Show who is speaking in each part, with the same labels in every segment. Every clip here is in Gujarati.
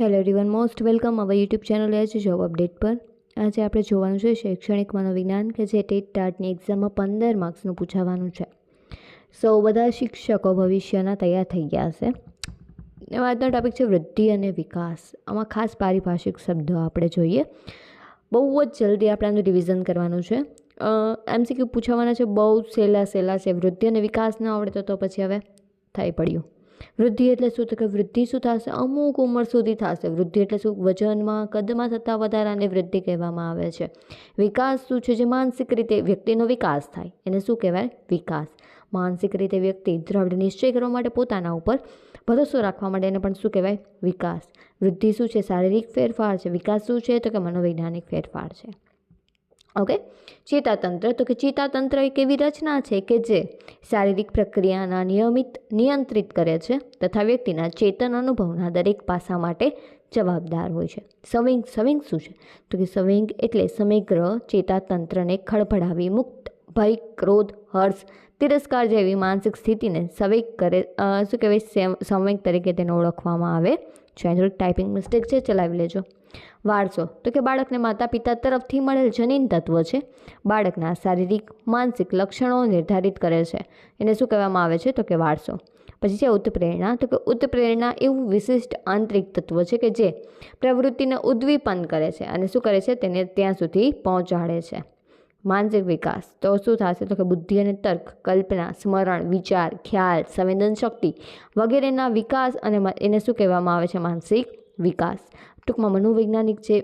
Speaker 1: Hello everyone, most welcome our YouTube channel H job update પર. આજે આપણે જોવાનું છે શૈક્ષણિક મનોવિજ્ઞાન કે જે ટેટ ટાટની એક્ઝામમાં 15 માર્ક્સનું પૂછાવાનું છે. સો બધા શિક્ષકો ભવિષ્યના તૈયાર થઈ ગયા હશે. આજનો ટોપિક છે વૃદ્ધિ અને વિકાસ. આમાં ખાસ પારિભાષિક શબ્દો આપણે જોઈએ. બહુ જ જલ્દી આપણે આનું રિવિઝન કરવાનું છે. MCQ પૂછાવાના છે, બહુ સહેલા છે. વૃદ્ધિ અને વિકાસ ન આવડતો તો પછી હવે થઈ પડ્યું. વૃદ્ધિ એટલે શું? તો કે વૃદ્ધિ શું થશે? અમુક ઉંમર સુધી થશે. વૃદ્ધિ એટલે શું? વજનમાં કદમાં થતા વધારાને વૃદ્ધિ કહેવામાં આવે છે. વિકાસ શું છે? જે માનસિક રીતે વ્યક્તિનો વિકાસ થાય એને શું કહેવાય? વિકાસ. માનસિક રીતે વ્યક્તિ દ્રઢ નિશ્ચય કરવા માટે, પોતાના ઉપર ભરોસો રાખવા માટે એને પણ શું કહેવાય? વિકાસ. વૃદ્ધિ શું છે? શારીરિક ફેરફાર છે. વિકાસ શું છે? તો કે મનોવૈજ્ઞાનિક ફેરફાર છે. ઓકે. ચેતાતંત્ર, તો કે ચેતાતંત્ર એક એવી રચના છે કે જે શારીરિક પ્રક્રિયાના નિયંત્રિત કરે છે તથા વ્યક્તિના ચેતન અનુભવના દરેક પાસા માટે જવાબદાર હોય છે. સંવેગ શું છે? તો કે સંવેગ એટલે સમગ્ર ચેતાતંત્રને ખળભળાવી મુક્ત ભય, ક્રોધ, હર્ષ, તિરસ્કાર જેવી માનસિક સ્થિતિને સંવેગ કરે. શું કહેવાય? સંવેગ તરીકે તેને ઓળખવામાં આવે છે. થોડીક ટાઈપિંગ મિસ્ટેક છે, ચલાવી લેજો. વારસો, તો કે બાળકને માતા પિતા તરફથી મળેલ જનીન તત્વ છે. બાળકના શારીરિક માનસિક લક્ષણો નિર્ધારિત કરે છે. એને શું કહેવામાં આવે છે? તો કે વારસો. પછી છે ઉત્પ્રેરણા, તો કે ઉત્પ્રેરણા એવું વિશિષ્ટ આંતરિક તત્વ છે કે જે પ્રવૃત્તિને ઉદ્દીપન કરે છે અને શું કરે છે? તેને ત્યાં સુધી પહોંચાડે છે. માનસિક વિકાસ તો શું થશે? તો કે બુદ્ધિ અને તર્ક, કલ્પના, સ્મરણ, વિચાર, ખ્યાલ, સંવેદન શક્તિ વગેરેના વિકાસ અને એને શું કહેવામાં આવે છે? માનસિક વિકાસ. ટૂંકમાં મનોવૈજ્ઞાનિક જે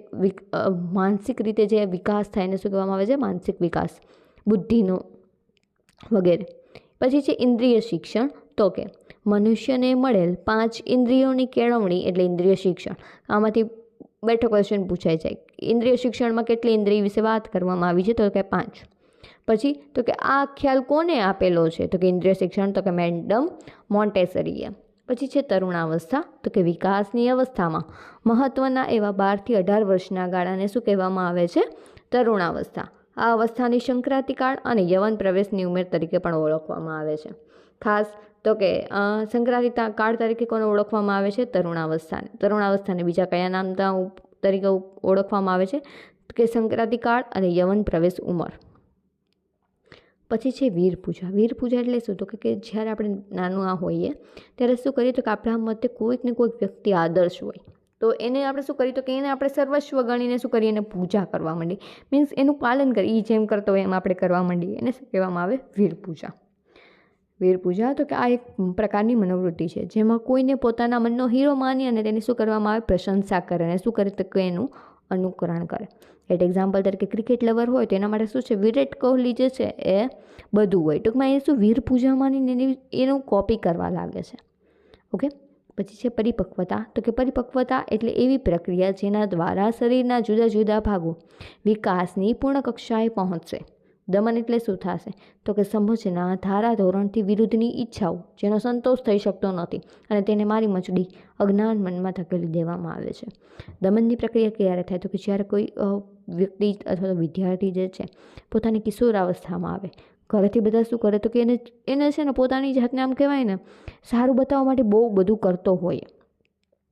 Speaker 1: માનસિક રીતે જે વિકાસ થાય એને શું કહેવામાં આવે છે? માનસિક વિકાસ, બુદ્ધિનો વગેરે. પછી છે ઇન્દ્રિય શિક્ષણ, તો કે મનુષ્યને મળેલ 5 ઇન્દ્રિયોની કેળવણી એટલે ઇન્દ્રિય શિક્ષણ. આમાંથી બેઠો ક્વેશ્ચન પૂછાય જાય. ઇન્દ્રિય શિક્ષણમાં કેટલી ઇન્દ્રિય વિશે વાત કરવામાં આવી છે? તો કે 5. પછી તો કે આ ખ્યાલ કોને આપેલો છે? તો કે ઇન્દ્રિય શિક્ષણ તો કે મેડમ મોન્ટેસરીએ. પછી છે તરુણાવસ્થા, તો કે વિકાસની અવસ્થામાં મહત્ત્વના એવા 12 થી 18 વર્ષના ગાળાને શું કહેવામાં આવે છે? તરુણાવસ્થા. આ અવસ્થાની સંક્રાંતિકાળ અને યવન પ્રવેશની ઉંમર તરીકે પણ ઓળખવામાં આવે છે. ખાસ તો કે સંક્રાંતિ કાળ તરીકે કોને ઓળખવામાં આવે છે? તરુણાવસ્થાને. તરુણાવસ્થાને બીજા કયા નામ તરીકે ઓળખવામાં આવે છે? કે સંક્રાંતિકાળ અને યવન પ્રવેશ ઉંમર. પછી છે વીર પૂજા. વીર પૂજા એટલે શું? તો કે જ્યારે આપણે નાનું હોઈએ ત્યારે શું કરીએ? તો કે આપણા મતે કોઈક ને કોઈક વ્યક્તિ આદર્શ હોય તો એને આપણે શું કરીએ? તો કે એને આપણે સર્વસ્વ ગણીને શું કરીએ? એને પૂજા કરવા માંડીએ. મીન્સ એનું પાલન કરીએ. એ જેમ કરતો હોય એમ આપણે કરવા માંડીએ. એને શું કહેવામાં આવે? વીર પૂજા. વીર પૂજા તો કે આ એક પ્રકારની મનોવૃત્તિ છે જેમાં કોઈને પોતાના મનનો હીરો માની અને તેની શું કરવામાં આવે? પ્રશંસા કરે અને શું કરે? તો કે એનું અનુકરણ કરે. એટ એક્ઝામ્પલ તરીકે ક્રિકેટ લવર હોય તો એના માટે શું છે? વિરાટ કોહલી જે છે એ બધું હોય. ટૂંકમાં એ શું? વીર પૂજા માનીને એનું કોપી કરવા લાગે છે. ઓકે. પછી છે પરિપક્વતા, તો કે પરિપક્વતા એટલે એવી પ્રક્રિયા જેના દ્વારા શરીરના જુદા જુદા ભાગો વિકાસની પૂર્ણ કક્ષાએ પહોંચશે. દમન એટલે શું થશે? તો કે સમજના ધારાધોરણથી વિરુદ્ધની ઈચ્છાઓ જેનો સંતોષ થઈ શકતો નથી અને તેને મારી મચડી અજ્ઞાન મનમાં ધકેલી દેવામાં આવે છે. દમનની પ્રક્રિયા ક્યારે થાય? તો કે જ્યારે કોઈ વ્યક્તિ અથવા તો વિદ્યાર્થી જે છે પોતાની કિશોરાવસ્થામાં આવે, ઘરેથી બધા શું કરે? તો કે એને છે ને પોતાની જાતને આમ કહેવાય ને સારું બતાવવા માટે બહુ બધું કરતો હોય.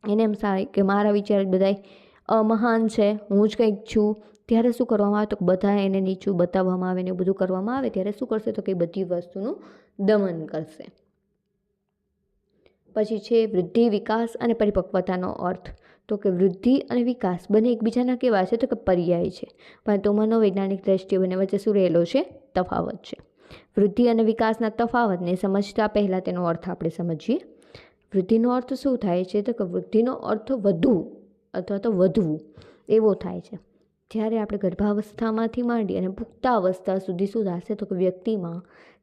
Speaker 1: એને એમ થાય કે મારા વિચાર બધા મહાન છે, હું જ કંઈક છું. ત્યારે શું કરવામાં આવે? તો બધા એને નીચું બતાવવામાં આવે ને એવું બધું કરવામાં આવે ત્યારે શું કરશે? તો કે બધી વસ્તુનું દમન કરશે. પછી છે વૃદ્ધિ, વિકાસ અને પરિપક્વતાનો અર્થ, તો કે વૃદ્ધિ અને વિકાસ બંને એકબીજાના કેવા છે? તો કે પર્યાય છે, પરંતુ મનોવૈજ્ઞાનિક દ્રષ્ટિએ બંને વચ્ચે શું રહેલો છે? તફાવત છે. વૃદ્ધિ અને વિકાસના તફાવતને સમજતા પહેલાં તેનો અર્થ આપણે સમજીએ. વૃદ્ધિનો અર્થ શું થાય છે? તો કે વૃદ્ધિનો અર્થ વધવું અથવા તો વધવું એવો થાય છે. જ્યારે આપણે ગર્ભાવસ્થામાંથી માંડી અને પુખ્તાવસ્થા સુધી શું થશે? તો કે વ્યક્તિમાં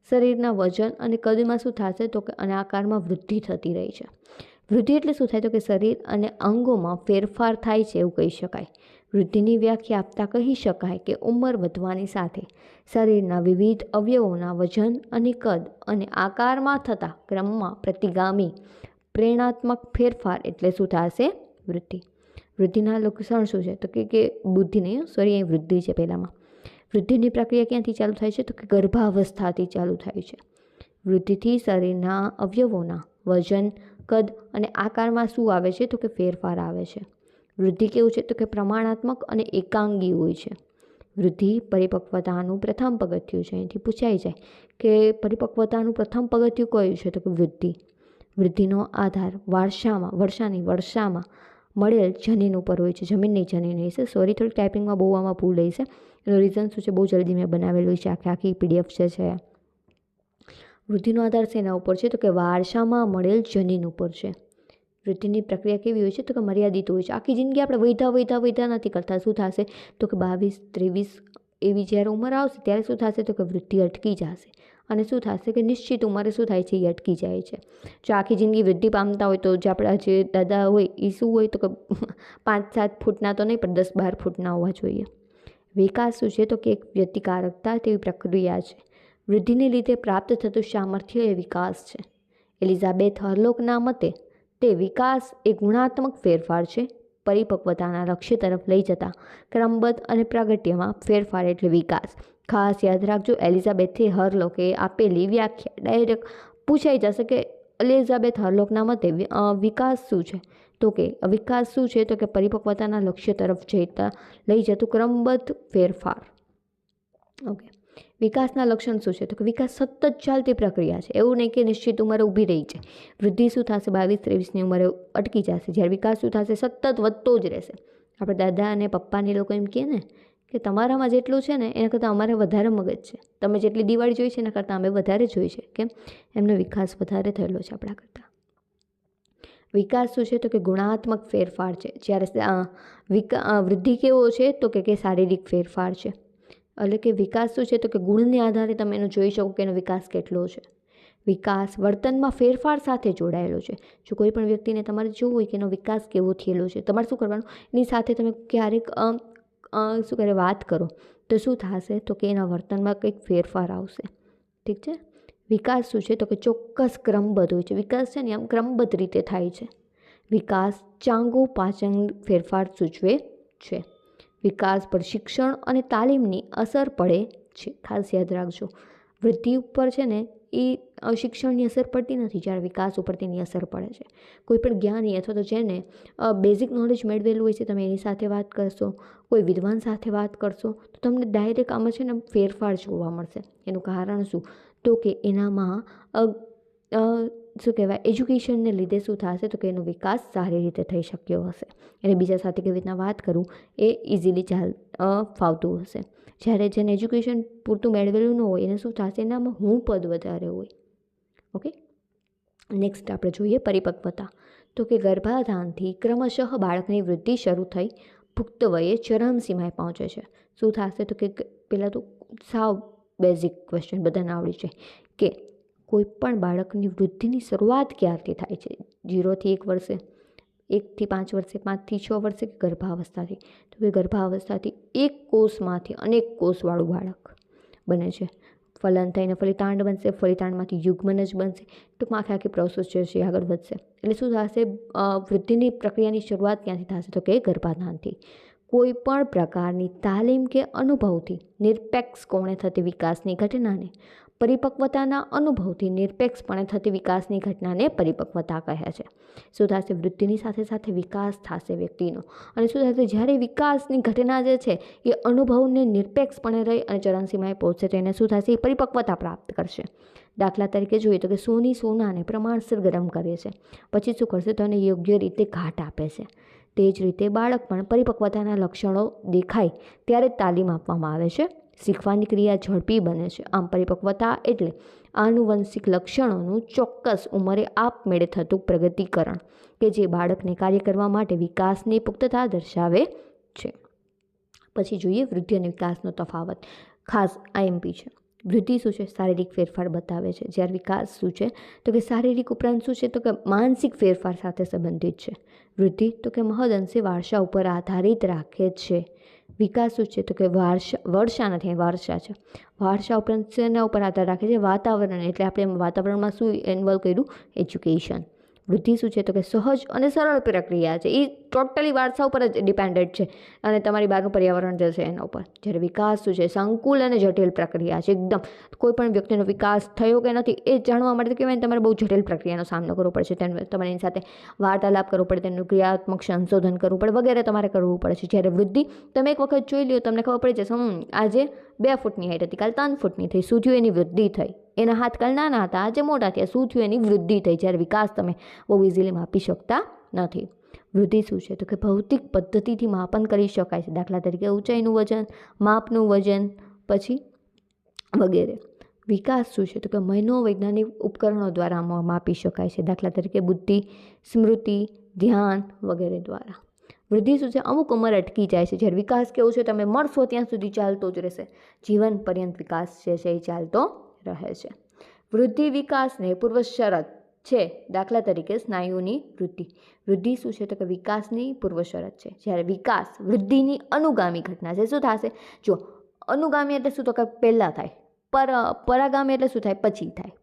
Speaker 1: શરીરના વજન અને કદમાં શું થશે? તો કે અને આકારમાં વૃદ્ધિ થતી રહી છે. વૃદ્ધિ એટલે શું થાય? તો કે શરીર અને અંગોમાં ફેરફાર થાય છે એવું કહી શકાય. વૃદ્ધિની વ્યાખ્યા આપતા કહી શકાય કે ઉંમર વધવાની સાથે શરીરના વિવિધ અવયવોના વજન અને કદ અને આકારમાં થતા ક્રમમાં પ્રતિગામી પ્રેરણાત્મક ફેરફાર એટલે શું થશે? વૃદ્ધિ. વૃદ્ધિના લક્ષણ શું છે? તો કે બુદ્ધિ નહીં, સોરી, અહીં વૃદ્ધિ છે પહેલામાં. વૃદ્ધિની પ્રક્રિયા ક્યાંથી ચાલુ થાય છે? તો કે ગર્ભાવસ્થાથી ચાલુ થાય છે. વૃદ્ધિથી શરીરના અવયવોના વજન, કદ અને આકારમાં શું આવે છે? તો કે ફેરફાર આવે છે. વૃદ્ધિ કેવું છે તો કે પ્રમાણાત્મક અને એકાંગી હોય છે. વૃદ્ધિ પરિપક્વતાનું પ્રથમ પગથિયું છે. અહીંથી પૂછાઈ જાય કે પરિપક્વતાનું પ્રથમ પગથિયું કયું છે તો કે વૃદ્ધિ. વૃદ્ધિનો આધાર વર્ષામાં મળેલ જનીન ઉપર હોય છે. જમીનની જનીન હોય છે. સોરી, થોડી ટાઈપિંગમાં બહુ આમાં ભૂલ રહી છે. એનું રીઝન શું છે, બહુ જલ્દી મેં બનાવેલું છે આખી PDF છે. વૃદ્ધિનો આધાર શેના ઉપર છે તો કે વારસામાં મળેલ જનીન ઉપર છે. વૃદ્ધિની પ્રક્રિયા કેવી હોય છે તો કે મર્યાદિત હોય છે. આખી જિંદગી આપણે વૈધા નથી કરતા. શું થશે તો કે 22-23 એવી જ્યારે ઉંમર આવશે ત્યારે શું થશે તો કે વૃદ્ધિ અટકી જશે. અને શું થશે કે નિશ્ચિત ઉંમરે શું થાય છે એ અટકી જાય છે. જો આખી જિંદગી વૃદ્ધિ પામતા હોય તો જે આપણા જે દાદા હોય એ શું હોય તો કે 5-7 ફૂટના તો નહીં પણ 10-12 ફૂટના હોવા જોઈએ. વિકાસ શું છે તો કે એક વ્યતિકારકતા તેવી પ્રક્રિયા છે. વૃદ્ધિને લીધે પ્રાપ્ત થતું સામર્થ્ય એ વિકાસ છે. એલિઝાબેથ હર્લોકના મતે તે વિકાસ એ ગુણાત્મક ફેરફાર છે. પરિપક્વતાના લક્ષ્ય તરફ લઈ જતા ક્રમબદ્ધ અને પ્રાગટ્યમાં ફેરફાર એટલે વિકાસ. ખાસ યાદ રાખજો, એલિઝાબેથ હર્લોકે આપેલી વ્યાખ્યા ડાયરેક્ટ પૂછાઈ જશે કે એલિઝાબેથ હર્લોકના મતે વિકાસ શું છે તો કે વિકાસ શું છે તો કે પરિપક્વતાના લક્ષ્ય તરફ લઈ જતું ક્રમબદ્ધ ફેરફાર. ઓકે, વિકાસના લક્ષણ શું છે તો કે વિકાસ સતત ચાલતી પ્રક્રિયા છે. એવું નહીં કે નિશ્ચિત ઉંમરે ઊભી રહી છે. વૃદ્ધિ શું થશે 22-23ની ઉંમરે અટકી જશે, જ્યારે વિકાસ શું થશે સતત વધતો જ રહેશે. આપણે દાદા અને પપ્પાની લોકો એમ કહે ને કે તમારામાં જેટલું છે ને એના કરતાં અમારે વધારે મગજ છે, તમે જેટલી દિવાળી જોઈ છે એના કરતાં અમે વધારે જોઈ છે. કેમ? એમનો વિકાસ વધારે થયેલો છે આપણા કરતાં. વિકાસ શું છે તો કે ગુણાત્મક ફેરફાર છે, જ્યારે વૃદ્ધિ કેવો છે તો કે શારીરિક ફેરફાર છે. એટલે કે વિકાસ શું છે તો કે ગુણને આધારે તમે એનો જોઈ શકો કે એનો વિકાસ કેટલો છે. વિકાસ વર્તનમાં ફેરફાર સાથે જોડાયેલો છે. જો કોઈ પણ વ્યક્તિને તમારે જોવું હોય કે એનો વિકાસ કેવો થયેલો છે, તમારે શું કરવાનું, એની સાથે તમે ક્યારેક વાત કરો તો શું થશે તો કે એના વર્તનમાં કંઈક ફેરફાર આવશે. ઠીક છે. વિકાસ શું છે તો કે ચોક્કસ ક્રમબદ્ધ હોય છે. વિકાસ છે ને આમ ક્રમબદ્ધ રીતે થાય છે. વિકાસ ચાંગુ પાચન ફેરફાર સૂચવે છે. વિકાસ પર શિક્ષણ અને તાલીમની અસર પડે છે. ખાસ યાદ રાખજો, વૃદ્ધિ ઉપર છે ને એ શિક્ષણની અસર પડતી નથી, જ્યારે વિકાસ ઉપર તેની અસર પડે છે. કોઈ પણ જ્ઞાની અથવા તો જેને બેઝિક નોલેજ મેળવેલું હોય છે, તમે એની સાથે વાત કરશો, કોઈ વિદ્વાન સાથે વાત કરશો તો તમને ડાયરેક્ટ આમાં છે ને ફેરફાર જોવા મળશે. એનું કારણ શું તો કે એનામાં શું કહેવાય, એજ્યુકેશનને લીધે શું થશે તો કે એનો વિકાસ સારી રીતે થઈ શક્યો હશે. એને બીજા સાથે કેવી રીતના વાત કરું એ ઇઝીલી ફાવતું હશે. જ્યારે જેને એજ્યુકેશન પૂરતું મેળવેલું ન હોય એને શું થશે, એનામાં હું પદ વધારે હોય. ઓકે, નેક્સ્ટ આપણે જોઈએ પરિપક્વતા. તો કે ગર્ભાધાનથી ક્રમશઃ બાળકની વૃદ્ધિ શરૂ થઈ પુખ્ત વયે ચરમસીમાએ પહોંચે છે. શું થશે તો કે પહેલાં તો સાવ બેઝિક ક્વેશ્ચન બધાને આવડી છે કે કોઈ પણ બાળકની વૃદ્ધિની શરૂઆત ક્યારથી થાય છે? 0થી 1 વર્ષે, 1થી 5 વર્ષે, 5થી 6 વર્ષે કે ગર્ભાવસ્થાથી? તો કે ગર્ભાવસ્થાથી એક કોષમાંથી અનેક કોષવાળું બાળક બને છે. ફલન થઈને ફલિતાંડ બનશે, ફલિતાંડમાંથી યુગ્મનજ બનશે. ટૂંકમાં આખી પ્રોસેસ જે છે આગળ વધશે. એટલે શું થશે, વૃદ્ધિની પ્રક્રિયાની શરૂઆત ક્યાંથી થશે તો કે ગર્ભાધાનથી. કોઈ પણ પ્રકારની તાલીમ કે અનુભવથી નિરપેક્ષ કોણે થતી વિકાસની ઘટનાને પરિપક્વતાના અનુભવથી નિરપેક્ષપણે થતી વિકાસની ઘટનાને પરિપક્વતા કહે છે. શું થશે, વૃદ્ધિની સાથે સાથે વિકાસ થશે વ્યક્તિનો. અને શું થશે, જ્યારે વિકાસની ઘટના જે છે એ અનુભવને નિરપેક્ષપણે રહી અને ચરમસીમાએ પહોંચશે તો એને શું થશે, એ પરિપક્વતા પ્રાપ્ત કરશે. દાખલા તરીકે જોઈએ તો કે સોનાને પ્રમાણસર ગરમ કરે છે, પછી શું કરશે તો એને યોગ્ય રીતે ઘાટ આપે છે. તે જ રીતે બાળક પણ પરિપક્વતાના લક્ષણો દેખાય ત્યારે તાલીમ આપવામાં આવે છે. શીખવાની ક્રિયા ઝડપી બને છે. આમ પરિપક્વતા એટલે આનુવંશિક લક્ષણોનું ચોક્કસ ઉંમરે આપમેળે થતું પ્રગતિકરણ કે જે બાળકને કાર્ય કરવા માટે વિકાસની પુખ્તતા દર્શાવે છે. પછી જોઈએ વૃદ્ધિ અને વિકાસનો તફાવત. ખાસ IMP છે. વૃદ્ધિ શું છે, શારીરિક ફેરફાર બતાવે છે, જ્યારે વિકાસ શું છે તો કે શારીરિક ઉપરાંત શું છે તો કે માનસિક ફેરફાર સાથે સંબંધિત છે. વૃદ્ધિ તો કે મહદઅંશે વારસા ઉપર આધારિત રાખે છે. વિકાસ શું છે તો કે વારસા નથી, વારસા છે. વારસા ઉપરાંત શેના ઉપર આધાર રાખે છે, વાતાવરણ. એટલે આપણે વાતાવરણમાં શું ઇન્વોલ્વ કર્યું, એજ્યુકેશન. વૃદ્ધિ શું છે તો કે સહજ અને સરળ પ્રક્રિયા છે, એ ટોટલી વારસા ઉપર જ ડિપેન્ડન્ટ છે અને તમારી બહારનું પર્યાવરણ જે છે એના ઉપર. જ્યારે વિકાસ શું છે સંકુલ અને જટિલ પ્રક્રિયા છે એકદમ. કોઈ પણ વ્યક્તિનો વિકાસ થયો કે નથી એ જાણવા માટે કહેવાય ને તમારે બહુ જટિલ પ્રક્રિયાનો સામનો કરવો પડશે. તમારે એની સાથે વાર્તાલાપ કરવો પડે, તેનું ક્રિયાત્મક સંશોધન કરવું પડે વગેરે તમારે કરવું પડે છે. જ્યારે વૃદ્ધિ તમે એક વખત જોઈ લ્યો, તમને ખબર પડી જશે આજે 2 ફૂટની હાઈટ હતી, કાલ 3 ફૂટની થઈ, શું થયું એની વૃદ્ધિ થઈ. એના હાથ કાલ નાના હતા, આજે મોટા થયા, શું થયું એની વૃદ્ધિ થઈ. જ્યારે વિકાસ તમે બહુ ઇઝીલી માપી શકતા નથી. વૃદ્ધિ શું છે તો કે ભૌતિક પદ્ધતિથી માપન કરી શકાય છે. દાખલા તરીકે ઊંચાઈનું વજન, માપનું વજન, પછી વગેરે. વિકાસ શું છે તો કે મનોવૈજ્ઞાનિક ઉપકરણો દ્વારા માપી શકાય છે. દાખલા તરીકે બુદ્ધિ, સ્મૃતિ, ધ્યાન વગેરે દ્વારા. વૃદ્ધિ શું છે અમુક ઉંમર અટકી જાય છે. જ્યારે વિકાસ કેવું છે તમે મળશો ત્યાં સુધી ચાલતો જ રહેશે, જીવન પર્યંત વિકાસ જે છે એ ચાલતો રહે છે. વૃદ્ધિ વિકાસને પૂર્વ શરત છે. દાખલા તરીકે સ્નાયુની વૃદ્ધિ. વૃદ્ધિ શું છે તો કે વિકાસની પૂર્વ શરત છે. જ્યારે વિકાસ વૃદ્ધિની અનુગામી ઘટના છે. શું થશે જો અનુગામી એટલે શું તો કે પહેલાં થાય, પરાગામી એટલે શું થાય પછી થાય.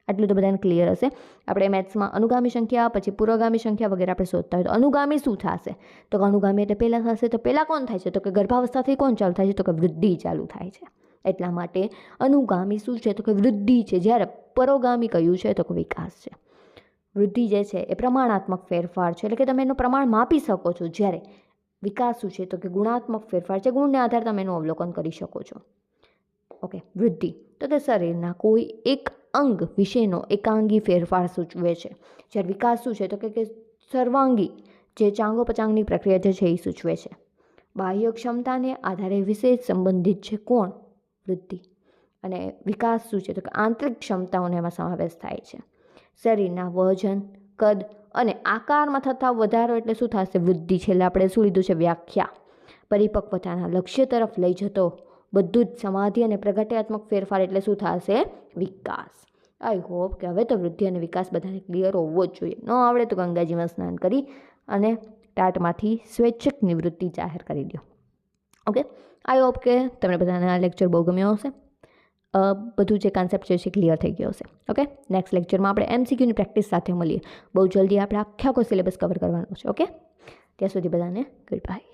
Speaker 1: આટલું તો બધાને ક્લિયર હશે. આપણે મેથ્સમાં અનુગામી સંખ્યા પછી પૂર્વગામી સંખ્યા વગેરે આપણે શોધતા હોય તો અનુગામી શું થશે તો કે અનુગામી એટલે પહેલાં થશે. તો પહેલાં કોણ થાય છે તો કે ગર્ભાવસ્થાથી કોણ ચાલુ થાય છે તો કે વૃદ્ધિ ચાલુ થાય છે. એટલા માટે અનુગામી શું છે તો કે વૃદ્ધિ છે, જ્યારે પરોગામી કયું છે તો કે વિકાસ છે. વૃદ્ધિ જે છે એ પ્રમાણાત્મક ફેરફાર છે, એટલે કે તમે એનું પ્રમાણ માપી શકો છો. જ્યારે વિકાસ શું છે તો કે ગુણાત્મક ફેરફાર છે, ગુણને આધારે તમે એનું અવલોકન કરી શકો છો. ઓકે. વૃદ્ધિ તો કે શરીરના કોઈ એક અંગ વિશેનો એકાંગી ફેરફાર સૂચવે છે. જ્યારે વિકાસ શું છે તો કે સર્વાંગી જે ચાંગોપચાંગની પ્રક્રિયા જે છે એ સૂચવે છે. બાહ્ય ક્ષમતાને આધારે વિશેષ સંબંધિત છે કોણ વૃદ્ધિ. અને વિકાસ શું છે તો કે આંતરિક ક્ષમતાઓનો એમાં સમાવેશ થાય છે. શરીરના વજન, કદ અને આકારમાં થતા વધારો એટલે શું થશે વૃદ્ધિ. છેલ્લે આપણે શું લીધું છે વ્યાખ્યા. પરિપક્વતાના લક્ષ્ય તરફ લઈ જતો બધું જ સમાધિ અને પ્રગટ્યાત્મક ફેરફાર એટલે શું થશે વિકાસ. આઈ હોપ કે હવે તો વૃદ્ધિ અને વિકાસ બધાને ક્લિયર હોવો જ જોઈએ. ન આવડે તો ગંગાજીમાં સ્નાન કરી અને ટાટમાંથી સ્વૈચ્છિક નિવૃત્તિ જાહેર કરી દો. ઓકે. આઈ હોપ કે તમને બધાને આ લેક્ચર બહુ ગમ્યો હશે. બધું જે કન્સેપ્ટ છે એ ક્લિયર થઈ ગયો હશે. ઓકે. નેક્સ્ટ લેક્ચરમાં આપણે MCQની પ્રેક્ટિસ સાથે મળીએ. બહુ જલ્દી આપણે આખો સિલેબસ કવર કરવાનો છે. ઓકે. ત્યાં સુધી બધાને ગુડ બાય.